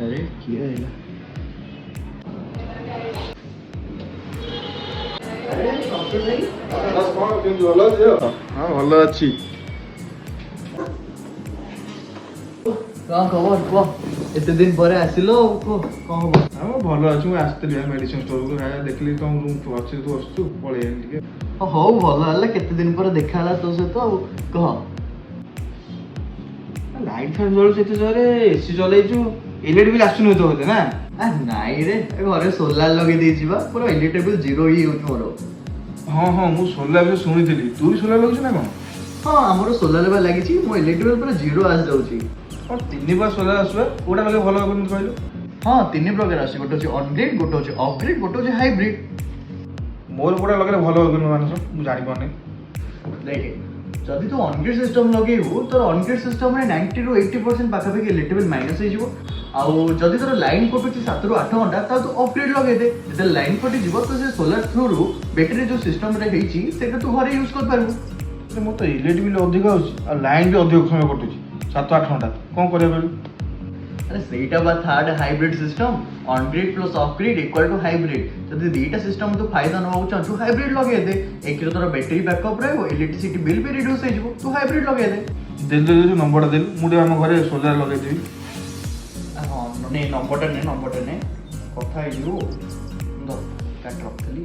अरे किए आइला अरे डॉक्टर भाई हाँ भल अच्छी कौन खबर कह एते दिन पर आसिलो कौन खबर हाँ भल अच्छी मुझे आसती मेडिसिन स्टोर को देखली तुम रूम अच्छी तू आसु पलि आनी हौ भल है केते दिन पर देखा तो सहित कह लाइट फैन जलुଛି ଏତେ ଜୋରେ ଏସି ଚଲେଇଛୁ ଏଲଇଡି ବିଲ୍ ଆସୁନି ତ ବୋଧେ ନା ନାଇଁ रे घरे सोलार लगे देछि बा पूरा इलेक्ट्रिक बिल जीरो ही होछ मोर ହଁ ହଁ ମୁଁ ସୋଲାର ବିଲ୍ ଶୁଣିଥିଲି ତୁ ବି ସୋଲାର ଲଗେଇଛୁ ନା କ'ଣ हां हमरो सोलार बा लागिछि मो इलेक्ट्रिक बिल पूरा जीरो आस जाउछि और तीन बार सोलार आसुवा कोटा लगे भल ହେବ କେମିତି କହିଲୁ हां तीन प्रकार आछि गोटे होछि ऑन ग्रिड गोटे होछि ऑफ ग्रिड गोटे होछि हाइब्रिड ମୋର କୋଟା ଲଗେଇଲେ ଭଲ ହେବ କେମିତି ମାନସ ମୁଁ ଜାଣି ପାରୁନି देखे जदि तू ऑन ग्रिड सिस्टम लगेबू तो ऑन ग्रिड सिस्टम रे 90 ରୁ 80% पाखापाखि इलेक्ट्रिक बिल माइनस हो जिवो आउ जदि तोर लाइन कटुची 7 ରୁ 8 घंटा ता तू ऑफ ग्रिड लगे दे जदि लाइन कटि जिवो तो से सोलर थ्रू रू बैटरी जो सिस्टम रे हेची सेटा तू घरे यूज कर पारबू ମୋର ତ ଇଲେକ୍ଟ୍ରିକ ବିଲ୍ ଅଧିକ ଆସୁଛି ଆଉ ଲାଇନ୍ ବି ଅଧିକ ସମୟ କଟୁଛି 7-8 ଘଣ୍ଟା କ'ଣ କରିବା କହିଲୁ अरे सेटा बा third hybrid system on grid plus off grid equal to hybrid जदि दीटा सिस्टम तू फायदा नबाऊ चाहछु हाइब्रिड लगे दे एक तोर बैटरी बैकअप रहबो इलेक्ट्रिसिटी बिल भी रिड्यूस हो जिवो तू हाइब्रिड लगे दे दे नंबरटा देलु ମୁଁ ଟିକେ ଆମ ଘରେ ସୋଲାର ଲଗେଇଦେବି हां ने नंबरटा ने कथा हे जिवो द काट रख खाली